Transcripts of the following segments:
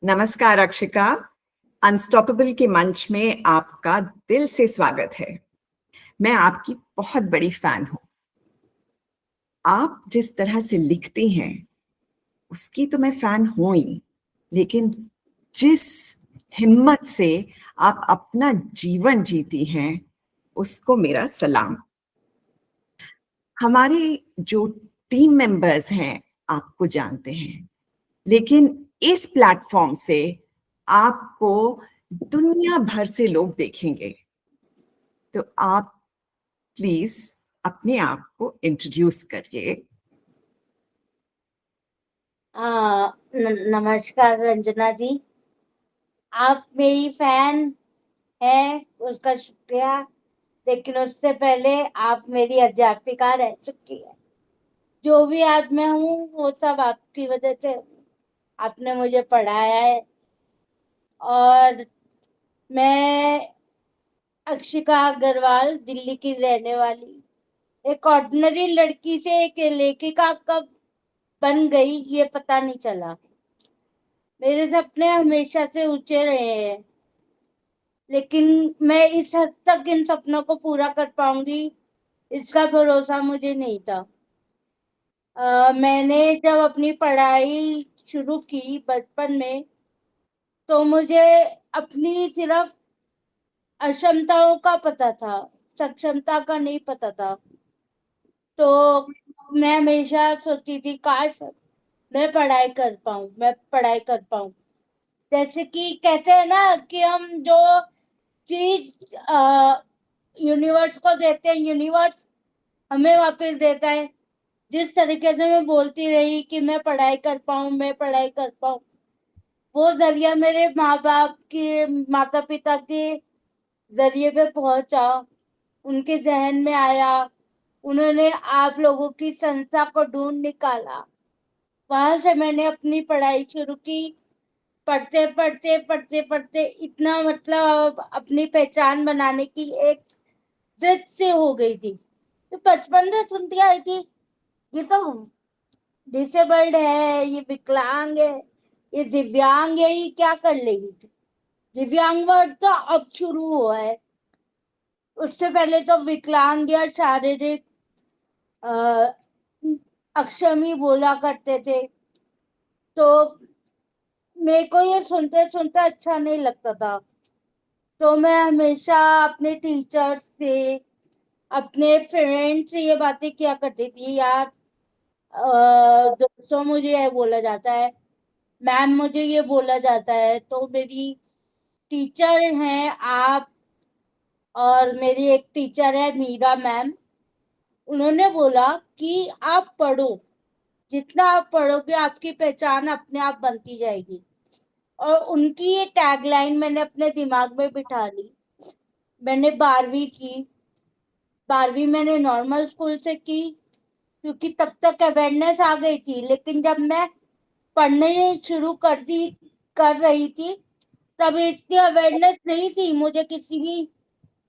नमस्कार अक्षिका, अनस्टॉपेबल के मंच में आपका दिल से स्वागत है। मैं आपकी बहुत बड़ी फैन हूँ। आप जिस तरह से लिखती हैं, उसकी तो मैं फैन हूँ ही, लेकिन जिस हिम्मत से आप अपना जीवन जीती हैं, उसको मेरा सलाम। हमारे जो टीम मेंबर्स हैं, आपको जानते हैं, लेकिन इस प्लेटफॉर्म से आपको दुनिया भर से लोग देखेंगे। तो आप प्लीज अपने आप को इंट्रोड्यूस करिए। नमस्कार रंजना जी। आप मेरी फैन हैं, उसका शुक्रिया। लेकिन उससे पहले आप मेरी अध्यापिका रह चुकी है। जो भी आज मैं हूँ वो सब आपकी वजह से। आपने मुझे पढ़ाया है। और मैं अक्षिका अग्रवाल, दिल्ली की रहने वाली एक ऑर्डिनरी लड़की से एक लेखिका कब बन गई ये पता नहीं चला। मेरे सपने हमेशा से ऊंचे रहे हैं, लेकिन मैं इस हद तक इन सपनों को पूरा कर पाऊंगी इसका भरोसा मुझे नहीं था। मैंने जब अपनी पढ़ाई शुरू की बचपन में, तो मुझे अपनी सिर्फ अक्षमताओं का पता था, सक्षमता का नहीं पता था। तो मैं हमेशा सोचती थी काश मैं पढ़ाई कर पाऊं, मैं पढ़ाई कर पाऊं। जैसे कि कहते हैं ना कि हम जो चीज यूनिवर्स को देते हैं, यूनिवर्स हमें वापस देता है। जिस तरीके से मैं बोलती रही कि मैं पढ़ाई कर पाऊं, मैं पढ़ाई कर पाऊं, वो जरिया मेरे माँ बाप के, माता पिता के जरिए पे पहुंचा, उनके जहन में आया। उन्होंने आप लोगों की संस्था को ढूंढ निकाला। वहां से मैंने अपनी पढ़ाई शुरू की। पढ़ते पढ़ते पढ़ते पढ़ते इतना, मतलब अपनी पहचान बनाने की एक जिद से हो गई थी। तो बचपन से सुनती आई थी ये तो डिसेबल्ड है, ये विकलांग है, ये दिव्यांग है, ये क्या कर लेगी। दिव्यांग वर्ड तो अब शुरू हुआ है। उससे पहले तो विकलांग या शारीरिक अक्षम ही बोला करते थे। तो मेरे को ये सुनते सुनते अच्छा नहीं लगता था। तो मैं हमेशा अपने टीचर्स से, अपने फ्रेंड से ये बातें किया करती थी, यार दोस्तों मुझे ये बोला जाता है, मैम मुझे ये बोला जाता है। तो मेरी टीचर हैं आप, और मेरी एक टीचर है मीरा मैम। उन्होंने बोला कि आप पढ़ो, जितना आप पढ़ोगे आपकी पहचान अपने आप बनती जाएगी। और उनकी ये टैगलाइन मैंने अपने दिमाग में बिठा ली। मैंने 12वीं की। 12वीं मैंने नॉर्मल स्कूल से की, क्योंकि तब तक अवेयरनेस आ गई थी। लेकिन जब मैं पढ़ने शुरू कर रही थी, तब इतनी अवेयरनेस नहीं थी। मुझे किसी भी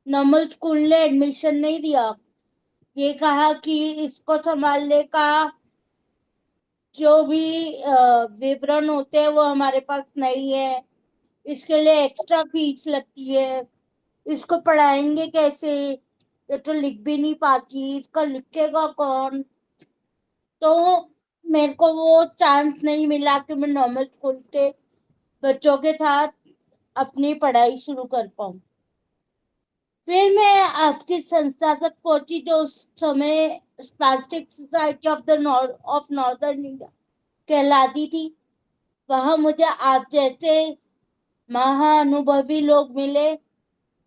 नॉर्मल स्कूल ने एडमिशन नहीं दिया। ये कहा कि इसको संभालने का जो भी विवरण होते हैं वो हमारे पास नहीं है, इसके लिए एक्स्ट्रा फीस लगती है, इसको पढ़ाएंगे कैसे, ये तो लिख भी नहीं पाती, इसका लिखेगा कौन। तो मेरे को वो चांस नहीं मिला कि मैं नॉर्मल स्कूल के बच्चों के साथ अपनी पढ़ाई शुरू कर पाऊं। फिर मैं आपकी संस्था तक पहुंची, जो उस समय spastic society of northern India कहलाती थी। वहां मुझे आप जैसे महाअनुभवी लोग मिले,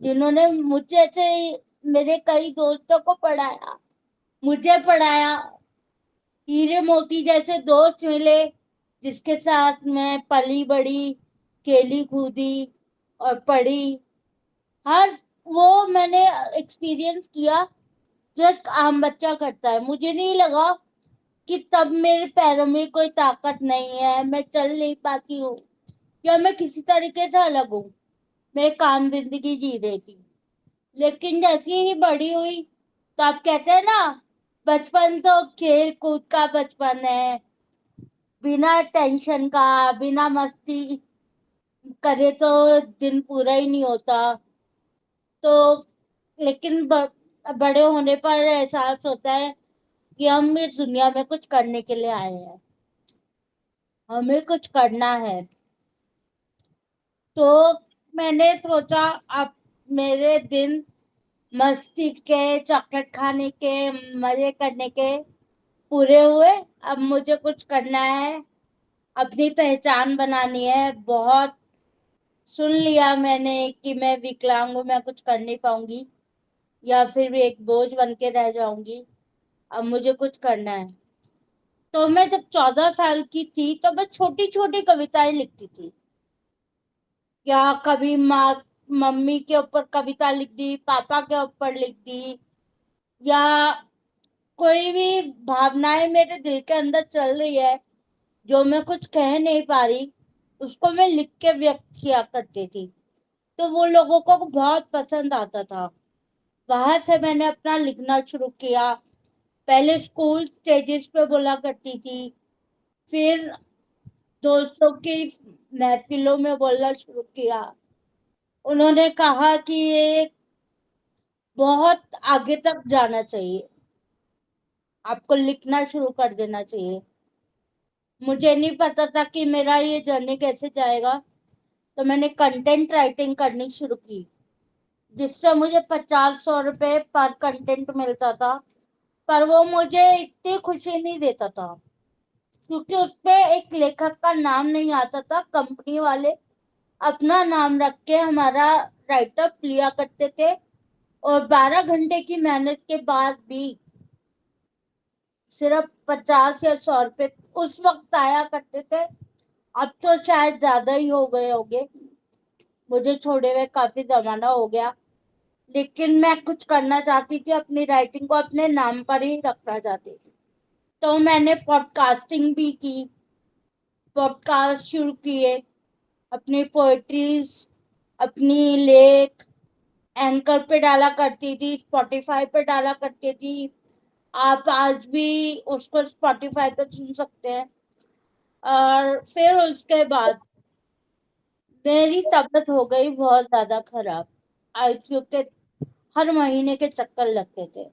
जिन्होंने मुझे से मेरे कई दोस्तों को पढ़ाया, मुझे पढ़ाया। हीरे मोती जैसे दोस्त मिले, जिसके साथ मैं पली बड़ी, खेली कूदी और पढ़ी। हर वो मैंने एक्सपीरियंस किया जो एक आम बच्चा करता है। मुझे नहीं लगा कि तब मेरे पैरों में कोई ताकत नहीं है, मैं चल नहीं पाती हूँ, या मैं किसी तरीके से अलग हूँ। मैं काम जिंदगी जी रही थी। लेकिन जैसे ही बड़ी हुई, तो आप कहते हैं ना, बचपन तो खेल कूद का बचपन है, बिना टेंशन का, बिना मस्ती करे तो दिन पूरा ही नहीं होता। तो लेकिन बड़े होने पर एहसास होता है कि हम इस दुनिया में कुछ करने के लिए आए हैं, हमें कुछ करना है। तो मैंने सोचा अब मेरे दिन मस्ती के, चॉकलेट खाने के, मजे करने के पूरे हुए। अब मुझे कुछ करना है, अपनी पहचान बनानी है। बहुत सुन लिया मैंने कि मैं विकलांग हूँ, मैं कुछ कर नहीं पाऊंगी या फिर भी एक बोझ बन के रह जाऊंगी। अब मुझे कुछ करना है। तो मैं जब 14 साल की थी तो मैं छोटी छोटी कविताएं लिखती थी, या कभी माँ मम्मी के ऊपर कविता लिख दी, पापा के ऊपर लिख दी, या कोई भी भावनाएं मेरे दिल के अंदर चल रही है जो मैं कुछ कह नहीं पा रही, उसको मैं लिख के व्यक्त किया करती थी। तो वो लोगों को बहुत पसंद आता था। वहां से मैंने अपना लिखना शुरू किया। पहले स्कूल स्टेजेस पे बोला करती थी, फिर दोस्तों की महफिलों में बोलना शुरू किया। उन्होंने कहा कि ये बहुत आगे तक जाना चाहिए, आपको लिखना शुरू कर देना चाहिए। मुझे नहीं पता था कि मेरा ये जर्नी कैसे जाएगा, तो मैंने कंटेंट राइटिंग करनी शुरू की, जिससे मुझे 50-100 रुपए पर कंटेंट मिलता था। पर वो मुझे इतनी खुशी नहीं देता था, क्योंकि उसपे एक लेखक का नाम नहीं आता था। कंपनी वाले अपना नाम रख के हमारा राइटअप लिया करते थे, और 12 घंटे की मेहनत के बाद भी सिर्फ 50 या 100 रुपए उस वक्त आया करते थे। अब तो शायद ज्यादा ही हो गए होंगे, मुझे छोड़े हुए काफी जमाना हो गया। लेकिन मैं कुछ करना चाहती थी, अपनी राइटिंग को अपने नाम पर ही रखना चाहती थी। तो मैंने पॉडकास्टिंग भी की, पॉडकास्ट शुरू किए, अपनी पोएट्रीज, अपनी लेख एंकर पे डाला करती थी, स्पॉटिफाई पे डाला करती थी। आप आज भी उसको स्पॉटिफाई पे सुन सकते हैं। और फिर उसके बाद मेरी तबीयत हो गई बहुत ज्यादा खराब। आईसीयू के हर महीने के चक्कर लगते थे।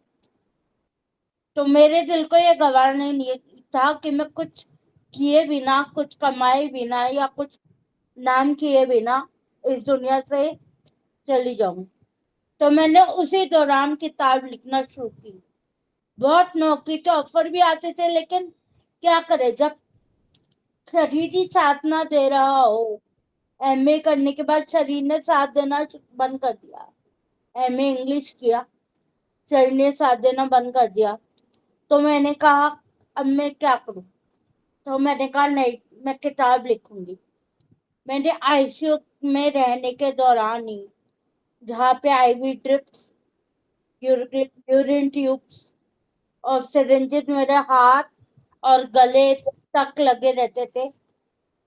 तो मेरे दिल को ये गवार नहीं था कि मैं कुछ किए बिना, कुछ कमाए बिना, या कुछ नाम किए बिना इस दुनिया से चली जाऊं। तो मैंने उसी दौरान किताब लिखना शुरू की। बहुत नौकरी के ऑफर भी आते थे, लेकिन क्या करे, जब शरीर ही साथ ना दे रहा हो। एमए करने के बाद शरीर ने साथ देना बंद कर दिया। एमए इंग्लिश किया, शरीर ने साथ देना बंद कर दिया। तो मैंने कहा अब मैं क्या करूं। तो मैंने कहा नहीं, मैं किताब लिखूंगी। मैंने आईसीयू में रहने के दौरान ही, जहाँ पे आईवी ड्रिप्स, यूरिन ट्यूब्स और सिरिंजेस मेरे हाथ और गले तक लगे रहते थे,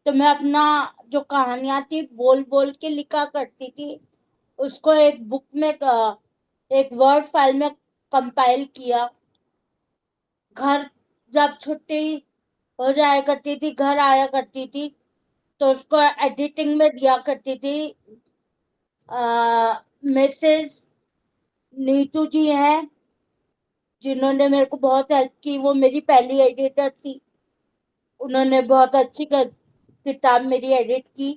तो मैं अपना जो कहानियां थी बोल बोल के लिखा करती थी। उसको एक बुक में, एक वर्ड फाइल में कंपाइल किया। घर जब छुट्टी हो जाया करती थी, घर आया करती थी, तो उसको एडिटिंग में दिया करती थी। मिसेस नीतू जी हैं, जिन्होंने मेरे को बहुत हेल्प की, वो मेरी पहली एडिटर थी। उन्होंने बहुत अच्छी किताब मेरी एडिट की,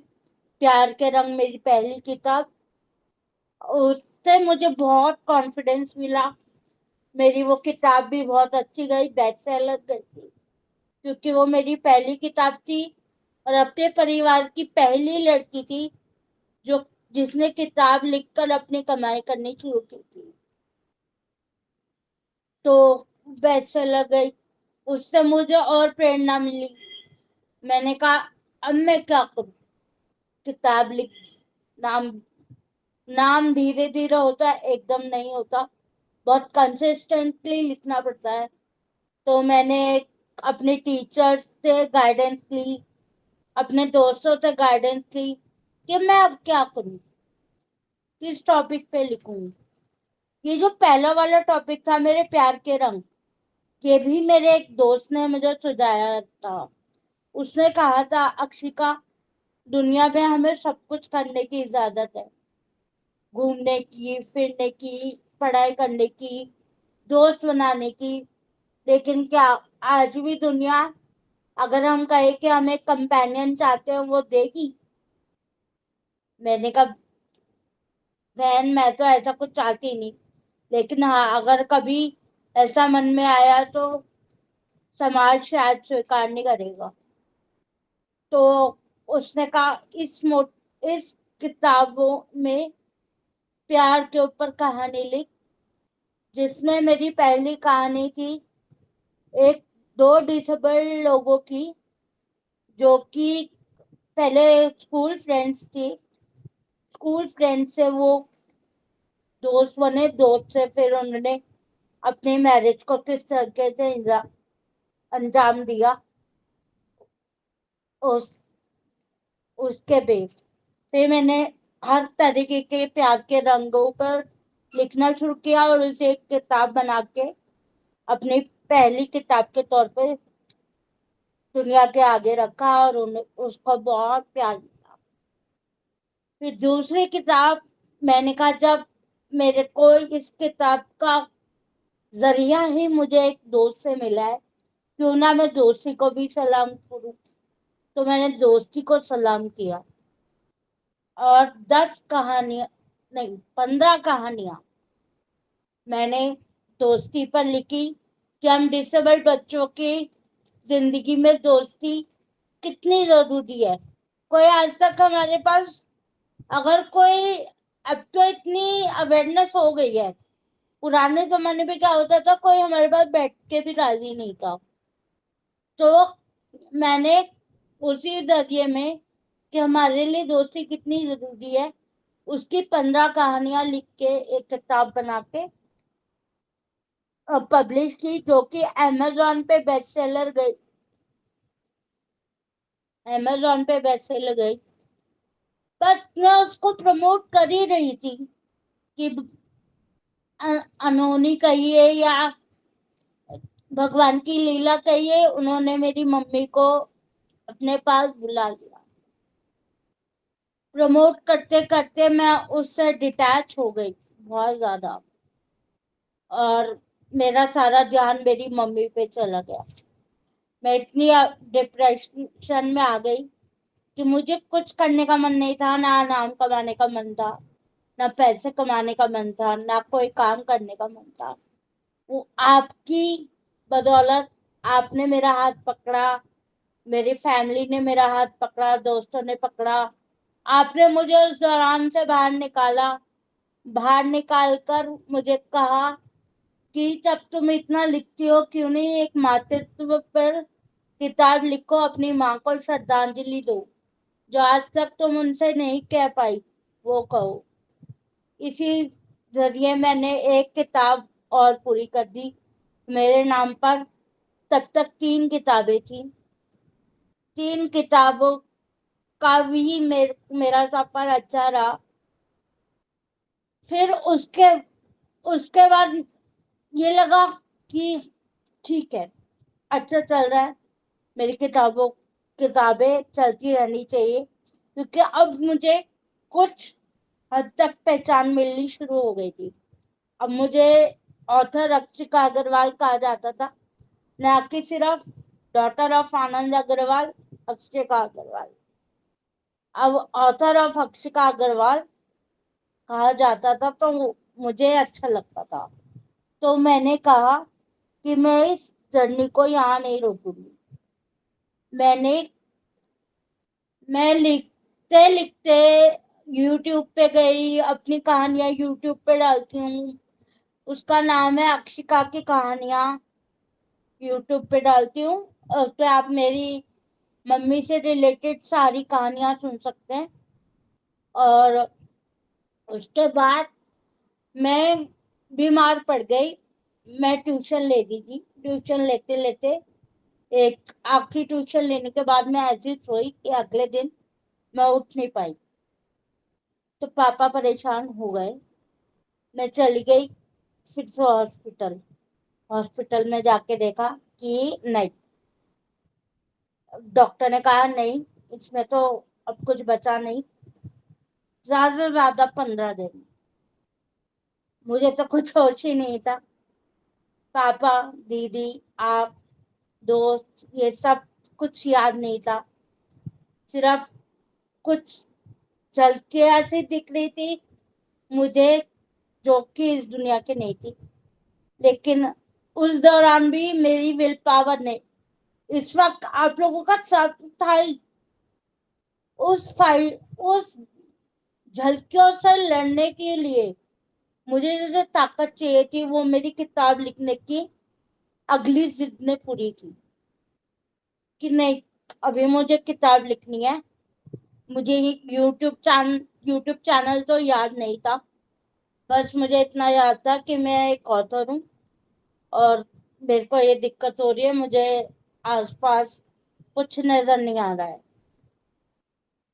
प्यार के रंग मेरी पहली किताब। उससे मुझे बहुत कॉन्फिडेंस मिला। मेरी वो किताब भी बहुत अच्छी गई, बेस्ट सेलर गई थी, क्योंकि वो मेरी पहली किताब थी और अपने परिवार की पहली लड़की थी जो जिसने किताब लिखकर अपनी कमाई करनी शुरू की थी। तो बेस्ट सेलर गई, उससे मुझे और प्रेरणा मिली। मैंने कहा अब मैं क्या करूं, किताब लिख। नाम नाम धीरे धीरे होता है, एकदम नहीं होता, बहुत कंसिस्टेंटली लिखना पड़ता है। तो मैंने अपने टीचर से गाइडेंस ली, अपने दोस्तों से गाइडेंस ली कि मैं अब क्या करूं, किस टॉपिक पे लिखूं। ये जो पहला वाला टॉपिक था, मेरे प्यार के रंग, ये भी मेरे एक दोस्त ने मुझे सुझाया था। उसने कहा था अक्षिका, दुनिया में हमें सब कुछ करने की इजाजत है, घूमने की, फिरने की, पढ़ाई करने की, दोस्त बनाने की। लेकिन क्या आज भी दुनिया, अगर हम कहे कि हमें कंपेनियन चाहते हैं, वो देगी? मैंने कहा बहन, मैं तो ऐसा कुछ चाहती नहीं, लेकिन हाँ, अगर कभी ऐसा मन में आया तो समाज शायद स्वीकार नहीं करेगा। तो उसने कहा इस किताबों में प्यार के ऊपर कहानी लिख, जिसमें मेरी पहली कहानी थी एक दो डिसेबल लोगों की, जो कि पहले स्कूल फ्रेंड्स थी। स्कूल फ्रेंड से वो दोस्त बने, दोस्त से फिर उन्होंने अपनी मैरिज को किस तरीके से अंजाम दिया, उस उसके बेस पे मैंने हर तरीके के प्यार के रंगों पर लिखना शुरू किया, और उसे एक किताब बना के अपनी पहली किताब के तौर पे दुनिया के आगे रखा, और उसको बहुत प्यार मिला। फिर दूसरी किताब, मैंने कहा जब मेरे को इस किताब का जरिया ही मुझे एक दोस्त से मिला है, क्यों ना मैं दोस्ती को भी सलाम करूं। तो मैंने दोस्ती को सलाम किया, और 10 कहानियां, नहीं 15 कहानियां मैंने दोस्ती पर लिखी, कि हम डिसेबल्ड बच्चों की जिंदगी में दोस्ती कितनी जरूरी है। कोई आज तक हमारे पास, अगर कोई, अब तो इतनी अवेयरनेस हो गई है, पुराने जमाने में क्या होता था, कोई हमारे पास बैठ के भी राजी नहीं था। तो मैंने उसी जरिए में, कि हमारे लिए दोस्ती कितनी जरूरी है, उसकी 15 कहानियां लिख के एक किताब बना के पब्लिश की, जो कि अमेजोन पे बेस्ट सेलर गई। अमेजोन पे बेस्ट सेलर गई। बस मैं उसको प्रमोट कर ही रही थी, कि अनहोनी कहिए या भगवान की लीला कहिए, उन्होंने मेरी मम्मी को अपने पास बुला लिया। प्रमोट करते करते मैं उससे डिटैच हो गई बहुत ज्यादा, और मेरा सारा ध्यान मेरी मम्मी पे चला गया। मैं इतनी डिप्रेशन में आ गई कि मुझे कुछ करने का मन नहीं था, ना नाम कमाने का मन था, ना पैसे कमाने का मन था, ना कोई काम करने का मन था। वो आपकी बदौलत, आपने मेरा हाथ पकड़ा, मेरी फैमिली ने मेरा हाथ पकड़ा, दोस्तों ने पकड़ा, आपने मुझे उस दौरान से बाहर निकाला। बाहर निकाल कर मुझे कहा कि जब तुम इतना लिखती हो, क्यों नहीं एक मातृत्व पर किताब लिखो, अपनी माँ को श्रद्धांजलि दो, जो आज तक तुम उनसे नहीं कह पाई, वो कहो। इसी जरिए मैंने एक किताब और पूरी कर दी मेरे नाम पर। तब तक 3 किताबें थी। 3 किताबों का भी मेरा सफर अच्छा रहा। फिर उसके उसके बाद ये लगा कि ठीक है, अच्छा चल रहा है, मेरी किताबें चलती रहनी चाहिए, क्योंकि अब मुझे कुछ हद तक पहचान मिलनी शुरू हो गई थी। अब मुझे ऑथर अक्षिका अग्रवाल कहा जाता था, न कि सिर्फ डॉटर ऑफ आनंद अग्रवाल, अक्षिका अग्रवाल। अब ऑथर ऑफ अक्षिका अग्रवाल कहा जाता था, तो मुझे अच्छा लगता था। तो मैंने कहा कि मैं इस जर्नी को यहाँ नहीं रोकूंगी। मैंने मैं लिखते लिखते यूट्यूब पे गई, अपनी कहानियां यूट्यूब पे डालती हूँ। उसका नाम है अक्षिका की कहानियां, यूट्यूब पे डालती हूँ। उस पे आप मेरी मम्मी से रिलेटेड सारी कहानियां सुन सकते हैं। और उसके बाद मैं बीमार पड़ गई। मैं ट्यूशन ले दी थी। ट्यूशन लेते लेते एक आखिरी ट्यूशन लेने के बाद मैं ऐसी सोई कि अगले दिन मैं उठ नहीं पाई। तो पापा परेशान हो गए। मैं चली गई फिर से हॉस्पिटल। हॉस्पिटल में जाके देखा कि नहीं, डॉक्टर ने कहा नहीं, इसमें तो अब कुछ बचा नहीं, ज्यादा से ज्यादा 15 दिन। मुझे तो कुछ होश ही नहीं था। पापा, दीदी, आप, दोस्त, ये सब कुछ याद नहीं था। सिर्फ कुछ झलकियां ऐसी दिख रही थी मुझे, जो कि इस दुनिया की नहीं थी। लेकिन उस दौरान भी मेरी विल पावर ने, इस वक्त आप लोगों का साथ था ही। उस झलकियों से लड़ने के लिए मुझे जो ताकत चाहिए थी, वो मेरी किताब लिखने की अगली जिद ने पूरी की। कि नहीं, अभी मुझे किताब लिखनी है। मुझे यूट्यूब चैनल तो याद नहीं था, बस मुझे इतना याद था कि मैं एक ऑथर हूँ और मेरे को ये दिक्कत हो रही है, मुझे आसपास कुछ नजर नहीं आ रहा है।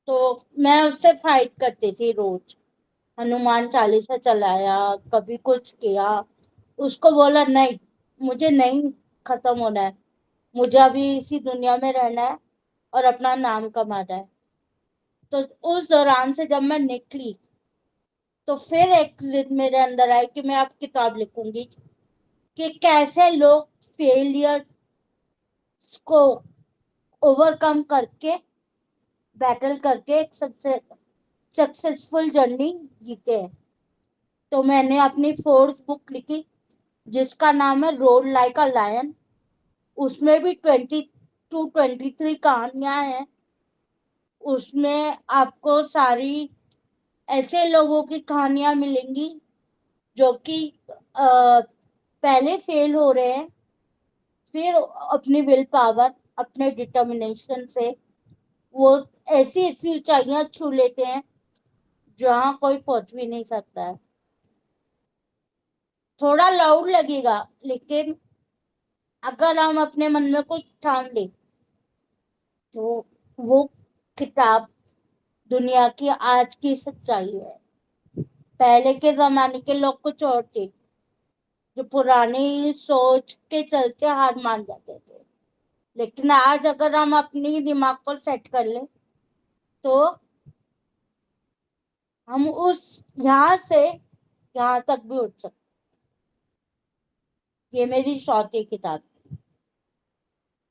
तो मैं उससे फाइट करती थी रोज। हनुमान चालीसा चलाया, कभी कुछ किया, उसको बोला नहीं, मुझे नहीं खत्म होना है, मुझे अभी इसी दुनिया में रहना है और अपना नाम कमाना है। तो उस दौरान से जब मैं निकली, तो फिर एक जिद मेरे अंदर आई कि मैं अब किताब लिखूंगी कि कैसे लोग फेलियर को ओवरकम करके, बैटल करके एक सक्सेसफुल जर्नी जीते हैं। तो मैंने अपनी फोर्थ बुक लिखी, जिसका नाम है रोड लाइक अ लायन। उसमें भी 22-23 कहानियां हैं। उसमें आपको सारी ऐसे लोगों की कहानियां मिलेंगी जो कि पहले फेल हो रहे हैं, फिर अपनी विल पावर, अपने डिटर्मिनेशन से वो ऐसी ऐसी ऊंचाइयां छू लेते हैं जहां कोई पहुंच भी नहीं सकता है। थोड़ा लाउड लगेगा, लेकिन अगर हम अपने मन में कुछ ठान ले, तो वो किताब दुनिया की आज की सच्चाई है। पहले के जमाने के लोग कुछ और थे, जो पुरानी सोच के चलते हार मान जाते थे। लेकिन आज अगर हम अपनी दिमाग को सेट कर ले, तो हम उस यहाँ से यहाँ तक भी उठ सकते। ये मेरी चौथी किताब,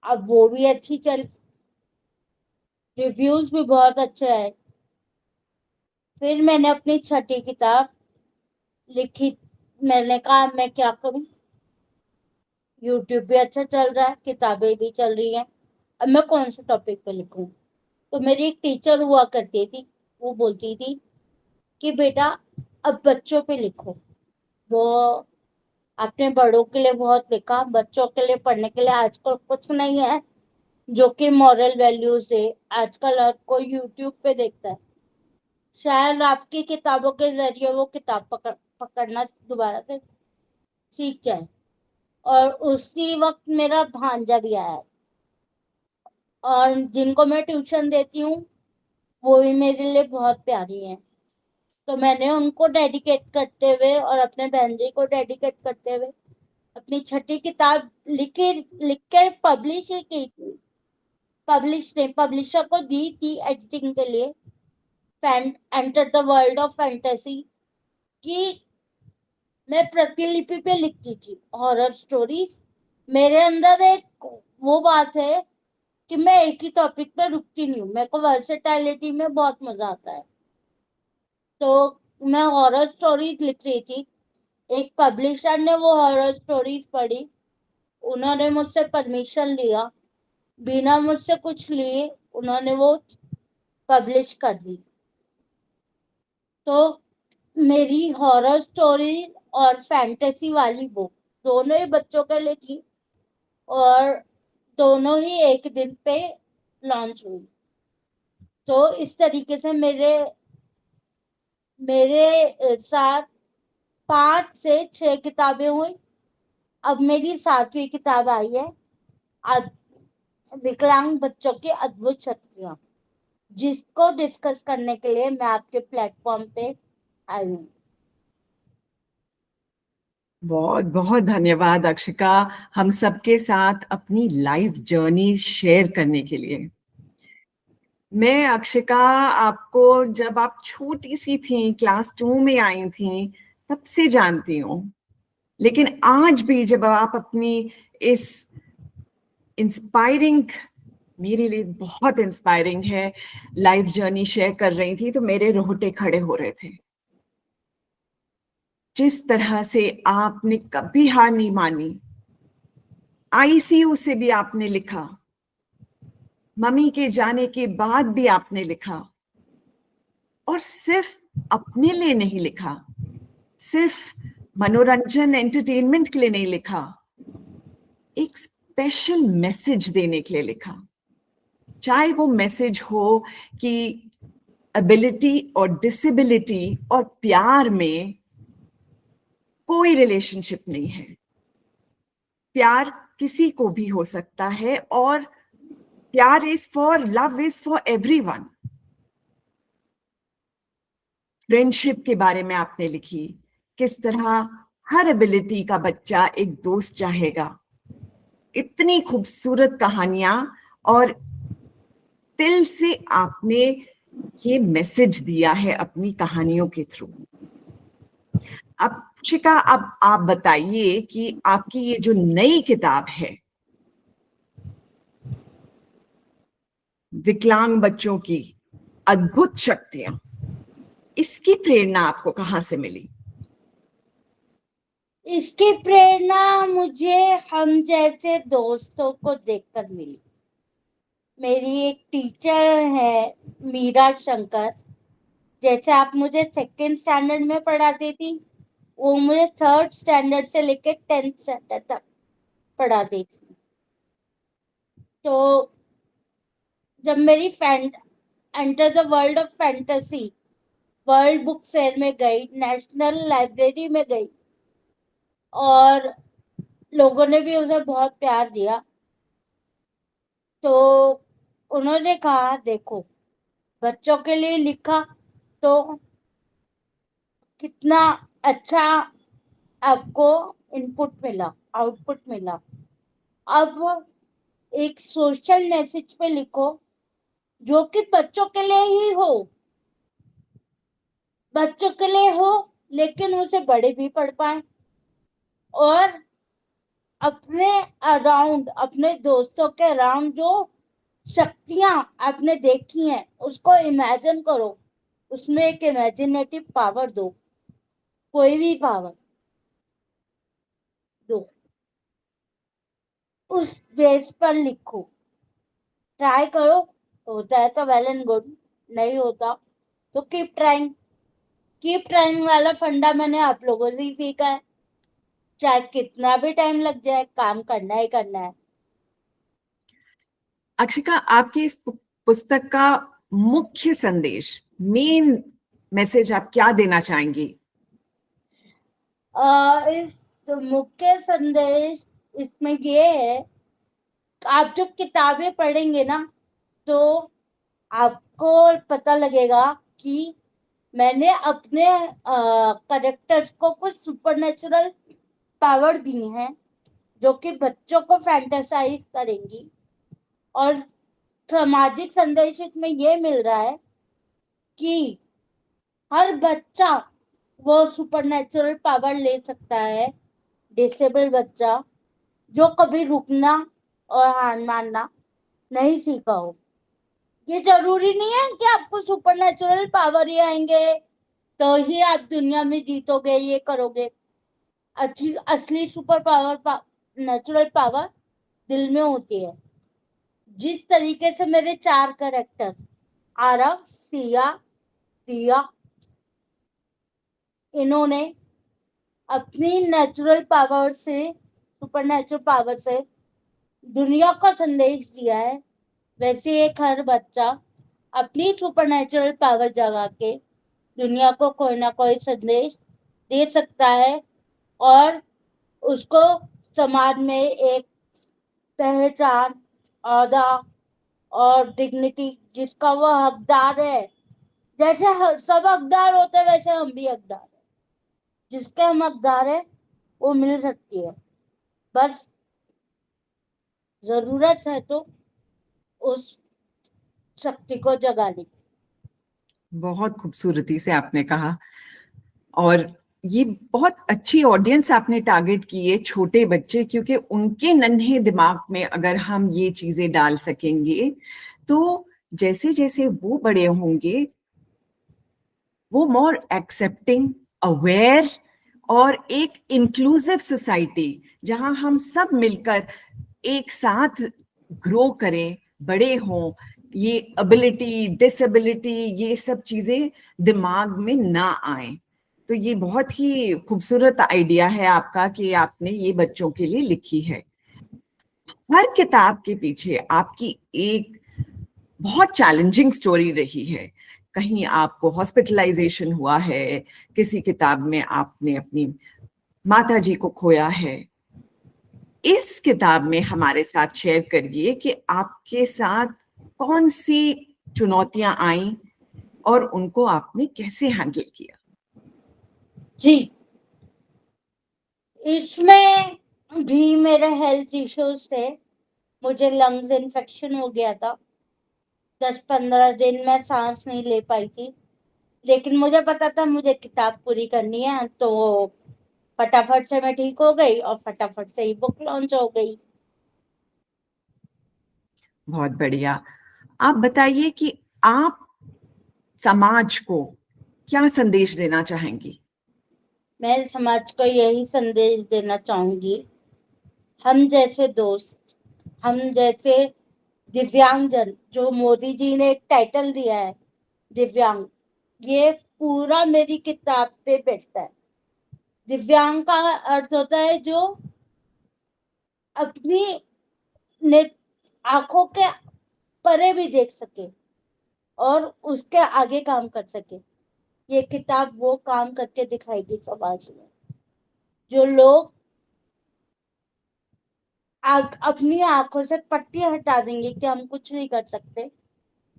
अब वो भी अच्छी चल, रिव्यूज भी बहुत अच्छे आए। फिर मैंने अपनी छठी किताब लिखी। मैंने कहा मैं क्या करूं, यूट्यूब भी अच्छा चल रहा है, किताबें भी चल रही हैं, अब मैं कौन से टॉपिक पे लिखूं। तो मेरी एक टीचर हुआ करती थी, वो बोलती थी कि बेटा अब बच्चों पे लिखो। वो आपने बड़ों के लिए बहुत लिखा, बच्चों के लिए पढ़ने के लिए आजकल कुछ नहीं है जो कि मॉरल वैल्यूज दे। आजकल हर कोई यूट्यूब पे देखता है। शायद आपकी किताबों के जरिए वो किताब पकड़ना दोबारा से सीख जाए। और उसी वक्त मेरा भांजा भी आया, और जिनको मैं ट्यूशन देती हूँ वो भी मेरे लिए बहुत प्यारी हैं। तो मैंने उनको डेडिकेट करते हुए और अपने बहन जी को डेडिकेट करते हुए अपनी छठी किताब लिख कर पब्लिश ही की थी। पब्लिश ने पब्लिशर को दी थी एडिटिंग के लिए, enter the world of fantasy की। मैं प्रतिलिपि पे लिखती थी हॉरर स्टोरीज। मेरे अंदर एक वो बात है कि मैं एक ही टॉपिक पे रुकती नहीं हूँ, मेरे को वर्सेटैलिटी में बहुत मजा आता है। तो मैं हॉरर स्टोरीज लिख रही थी, एक पब्लिशर ने वो हॉरर स्टोरीज पढ़ी, उन्होंने मुझसे परमिशन लिया, बिना मुझसे कुछ लिए उन्होंने वो पब्लिश कर दी। तो मेरी हॉरर स्टोरी और फैंटेसी वाली बुक दोनों ही बच्चों के लिए थी, और दोनों ही एक दिन पे लॉन्च हुई। तो इस तरीके से मेरे मेरे साथ 5 से 6 किताबें हुई। अब मेरी 7वीं किताब आई है, विकलांग बच्चों की अद्भुत शक्तियां, जिसको डिस्कस करने के लिए मैं आपके प्लेटफॉर्म पे आई हूँ। बहुत बहुत धन्यवाद अक्षिका, हम सबके साथ अपनी लाइफ जर्नी शेयर करने के लिए। मैं अक्षिका आपको जब आप छोटी सी थी, क्लास 2 में आई थी, तब से जानती हूँ। लेकिन आज भी जब आप अपनी इस इंस्पायरिंग, मेरे लिए बहुत इंस्पायरिंग है, लाइफ जर्नी शेयर कर रही थी, तो मेरे रोंगटे खड़े हो रहे थे। जिस तरह से आपने कभी हार नहीं मानी, आईसीयू से भी आपने लिखा, मम्मी के जाने के बाद भी आपने लिखा, और सिर्फ अपने लिए नहीं लिखा, सिर्फ मनोरंजन एंटरटेनमेंट के लिए नहीं लिखा, एक स्पेशल मैसेज देने के लिए लिखा। चाहे वो मैसेज हो कि एबिलिटी और डिसेबिलिटी और प्यार में कोई रिलेशनशिप नहीं है, प्यार किसी को भी हो सकता है, और प्यार is for, love is for everyone. Friendship के बारे में आपने लिखी, किस तरह हर एबिलिटी का बच्चा एक दोस्त चाहेगा। इतनी खूबसूरत कहानियां, और दिल से आपने ये मैसेज दिया है अपनी कहानियों के थ्रू। अब शिका, अब आप बताइए कि आपकी ये जो नई किताब है, विकलांग बच्चों की अद्भुत शक्तियां, इसकी प्रेरणा आपको कहाँ से मिली? इसकी प्रेरणा मुझे हम जैसे दोस्तों को देखकर मिली। मेरी एक टीचर है मीरा शंकर, जैसे आप मुझे सेकेंड स्टैंडर्ड में पढ़ाती थी, वो मुझे थर्ड स्टैंडर्ड से लेकर 10th स्टैंडर्ड तक पढ़ाती थी। तो जब मेरी enter the world of fantasy world book fair में गई, नेशनल लाइब्रेरी में गई, और लोगों ने भी उसे बहुत प्यार दिया, तो उन्होंने कहा देखो, बच्चों के लिए लिखा तो कितना अच्छा आपको इनपुट मिला, आउटपुट मिला। अब एक सोशल मैसेज पे लिखो जो कि बच्चों के लिए ही हो, बच्चों के लिए हो, लेकिन उसे बड़े भी पढ़ पाए, और अपने अराउंड, अपने दोस्तों के अराउंड जो शक्तियां आपने देखी हैं उसको इमेजिन करो, उसमें एक इमेजिनेटिव पावर दो, कोई भी पावर दो, उस बेस पर लिखो, ट्राई करो। होता है तो वेल एंड गुड, नहीं होता तो कीप ट्राइंग। कीप ट्राइंग वाला फंडा मैंने आप लोगों से ही सीखा है। चाहे कितना भी टाइम लग जाए, काम करना ही करना है। अक्षिका, आपकी इस पुस्तक का मुख्य संदेश, मेन मैसेज आप क्या देना चाहेंगी? इस मुख्य संदेश इसमें ये है, आप जब किताबें पढ़ेंगे ना, तो आपको पता लगेगा कि मैंने अपने करेक्टर्स को कुछ सुपरनेचुरल पावर दी हैं जो कि बच्चों को फैंटेसाइज करेंगी। और सामाजिक संदेश इसमें ये मिल रहा है कि हर बच्चा वो सुपरनेचुरल पावर ले सकता है, डिसेबल बच्चा जो कभी रुकना और हार मानना नहीं सीखा हो। ये जरूरी नहीं है कि आपको सुपरनेचुरल पावर ही आएंगे तो ही आप दुनिया में जीतोगे, ये करोगे। असली सुपर पावर, नेचुरल पावर दिल में होती है। जिस तरीके से मेरे 4 कैरेक्टर आरव, सिया, रिया, इन्होंने अपनी नेचुरल पावर से, सुपर नेचुरल पावर से दुनिया का संदेश दिया है, वैसे एक हर बच्चा अपनी सुपर नेचुरल पावर जगा के दुनिया को कोई ना कोई संदेश दे सकता है, और उसको समाज में एक पहचान, औहदा और डिग्निटी जिसका वो हकदार है, जैसे सब हकदार होते हैं वैसे हम भी हकदार हैं, जिसके हम हकदार है वो मिल सकती है। बस जरूरत है तो उस शक्ति को जगाने की। बहुत खूबसूरती से आपने कहा, और ये बहुत अच्छी ऑडियंस आपने टारगेट की है, छोटे बच्चे, क्योंकि उनके नन्हे दिमाग में अगर हम ये चीजें डाल सकेंगे तो जैसे जैसे वो बड़े होंगे वो मोर एक्सेप्टिंग, अवेयर, और एक इंक्लूसिव सोसाइटी जहां हम सब मिलकर एक साथ ग्रो करें, बड़े हों, ये एबिलिटी डिसेबिलिटी ये सब चीजें दिमाग में ना आए। तो ये बहुत ही खूबसूरत आइडिया है आपका कि आपने ये बच्चों के लिए लिखी है। हर किताब के पीछे आपकी एक बहुत चैलेंजिंग स्टोरी रही है। कहीं आपको हॉस्पिटलाइजेशन हुआ है, किसी किताब में आपने अपनी माता जी को खोया है। इस किताब में हमारे साथ शेयर करिए कि आपके साथ कौन सी चुनौतियां आई और उनको आपने कैसे हैंडल किया। जी, इसमें भी मेरे हेल्थ इश्यूज थे। मुझे लंग्स इन्फेक्शन हो गया था। 10-15 दिन मैं सांस नहीं ले पाई थी, लेकिन मुझे पता था मुझे किताब पूरी करनी है, तो फटाफट से मैं ठीक हो गई और फटाफट से ही बुक लॉन्च हो गई। बहुत बढ़िया। आप बताइए कि आप समाज को क्या संदेश देना चाहेंगी। मैं समाज को यही संदेश देना चाहूंगी, हम जैसे दोस्त, हम जैसे दिव्यांगजन, जो मोदी जी ने एक टाइटल दिया है दिव्यांग, ये पूरा मेरी किताब पे बैठता है। दिव्यांग का अर्थ होता है जो अपनी आंखों के परे भी देख सके और उसके आगे काम कर सके। ये किताब वो काम करके दिखाएगी समाज में, जो लोग अपनी आंखों से पट्टी हटा देंगे कि हम कुछ नहीं कर सकते,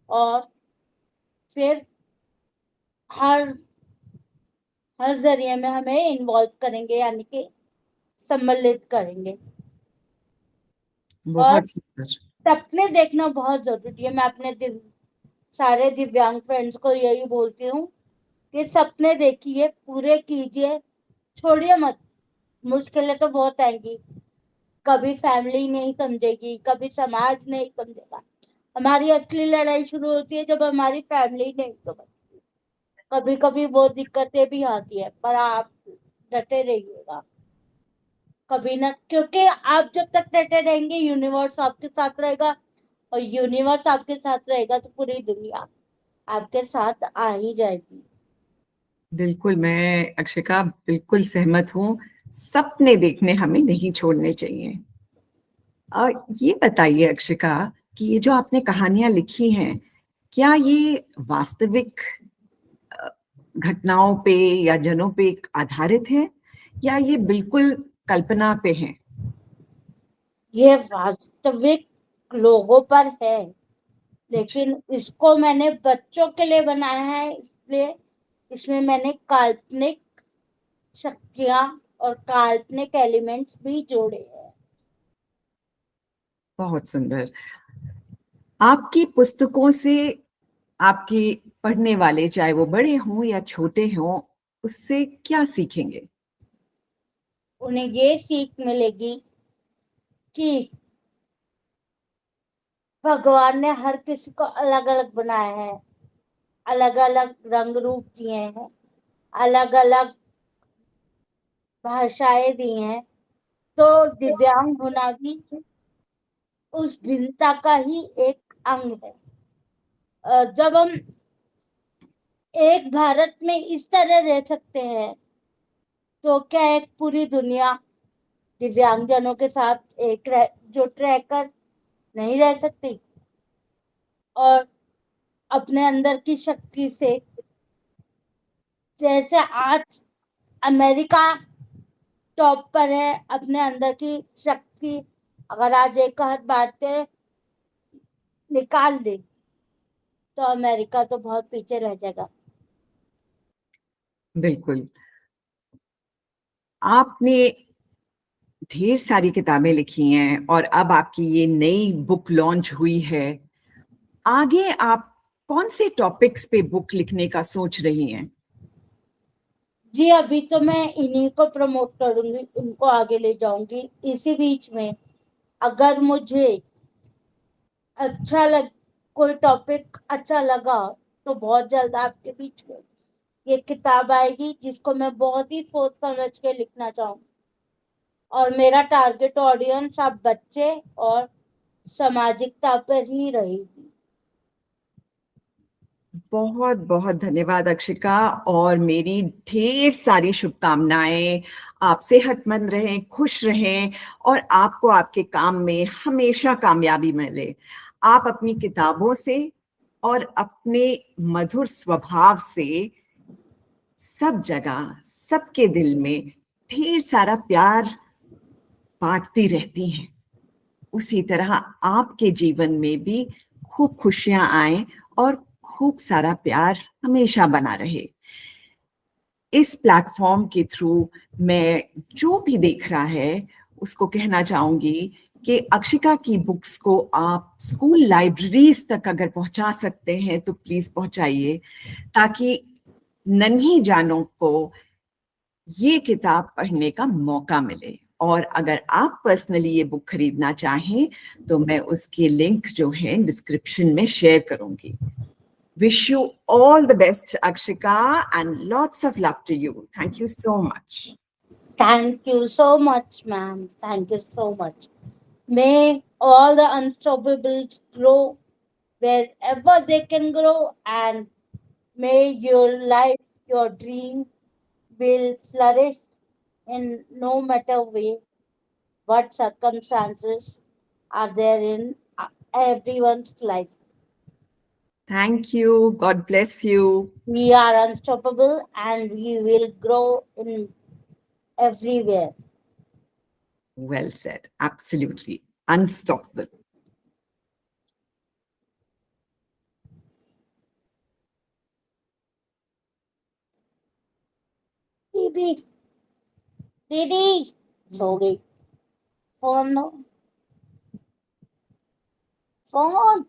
और फिर हर हर जरिए में हमें इन्वॉल्व करेंगे, यानी कि सम्मिलित करेंगे। और बहुत सुंदर। सपने देखना बहुत जरूरी है। मैं अपने सारे दिव्यांग फ्रेंड्स को यही बोलती हूँ कि सपने देखिए, पूरे कीजिए, छोड़िए मत। मुश्किलें तो बहुत आएंगी, कभी फैमिली नहीं समझेगी, कभी समाज नहीं समझेगा। हमारी असली लड़ाई शुरू होती है जब हमारी फैमिली नहीं समझती। कभी कभी वो दिक्कतें भी आती है, पर आप डटे रहिएगा, कभी ना, क्योंकि आप जब तक डटे रहेंगे यूनिवर्स आपके साथ रहेगा, और यूनिवर्स आपके साथ रहेगा तो पूरी दुनिया आपके साथ आ ही जाएगी। बिल्कुल, मैं अक्षिका बिल्कुल सहमत हूँ। सपने देखने हमें नहीं छोड़ने चाहिए। ये बताइए अक्षिका कि ये जो आपने कहानियां लिखी हैं, क्या ये वास्तविक अ, घटनाओं पे या जनों पे आधारित है, या ये बिल्कुल कल्पना पे हैं? ये वास्तविक लोगों पर है, लेकिन इसको मैंने बच्चों के लिए बनाया है, इसलिए इसमें मैंने काल्पनिक शक्तियां और काल्पनिक एलिमेंट्स भी जोड़े हैं। बहुत सुंदर। आपकी पुस्तकों से आपके पढ़ने वाले, चाहे वो बड़े हों या छोटे हों, उससे क्या सीखेंगे? उन्हें ये सीख मिलेगी कि भगवान ने हर किसी को अलग अलग बनाया है, अलग अलग रंग रूप दिए हैं, अलग अलग भाषाएं दी हैं। तो दिव्यांग होना भी उस भिन्नता का ही एक अंग है। जब हम एक भारत में इस तरह रह सकते हैं, तो क्या एक पूरी दुनिया दिव्यांगजनों के साथ एक जो ट्रैकर नहीं रह सकती, और अपने अंदर की शक्ति से, जैसे आज अमेरिका टॉप पर है अपने अंदर की शक्ति, अगर आज एक हाथ भारतीय निकाल दे तो अमेरिका तो बहुत पीछे रह जाएगा। बिल्कुल। आपने ढेर सारी किताबें लिखी हैं और अब आपकी ये नई बुक लॉन्च हुई है। आगे आप कौन से टॉपिक्स पे बुक लिखने का सोच रही हैं? जी, अभी तो मैं इन्हीं को प्रमोट करूंगी, उनको आगे ले जाऊंगी। इसी बीच में अगर मुझे कोई टॉपिक अच्छा लगा तो बहुत जल्द आपके बीच में ये किताब आएगी, जिसको मैं बहुत ही सोच समझ के लिखना चाहूंगी। और मेरा टारगेट ऑडियंस आप बच्चे और सामाजिकता पर ही रहेगी। बहुत बहुत धन्यवाद अक्षिका, और मेरी ढेर सारी शुभकामनाएं। आप सेहतमंद रहें, खुश रहें, और आपको आपके काम में हमेशा कामयाबी मिले। आप अपनी किताबों से और अपने मधुर स्वभाव से सब जगह, सबके दिल में ढेर सारा प्यार बांटती रहती हैं। उसी तरह आपके जीवन में भी खूब खुशियां आए और खूब सारा प्यार हमेशा बना रहे। इस प्लेटफॉर्म के थ्रू मैं जो भी देख रहा है उसको कहना चाहूंगी कि अक्षिका की बुक्स को आप स्कूल लाइब्रेरीज तक अगर पहुंचा सकते हैं तो प्लीज पहुंचाइए, ताकि नन्ही जानों को ये किताब पढ़ने का मौका मिले। और अगर आप पर्सनली ये बुक खरीदना चाहें तो मैं उसके लिंक जो है डिस्क्रिप्शन में शेयर करूंगी। Wish you all the best, Akshika, and lots of love to you. Thank you so much. Thank you so much, ma'am. Thank you so much. May all the unstoppables grow wherever they can grow, and may your life, your dream will flourish in no matter way what circumstances are there in everyone's life. Thank you. God bless you. We are unstoppable and we will grow in everywhere. Well said. Absolutely. Unstoppable. दीदी, दीदी सो गई। Phone phone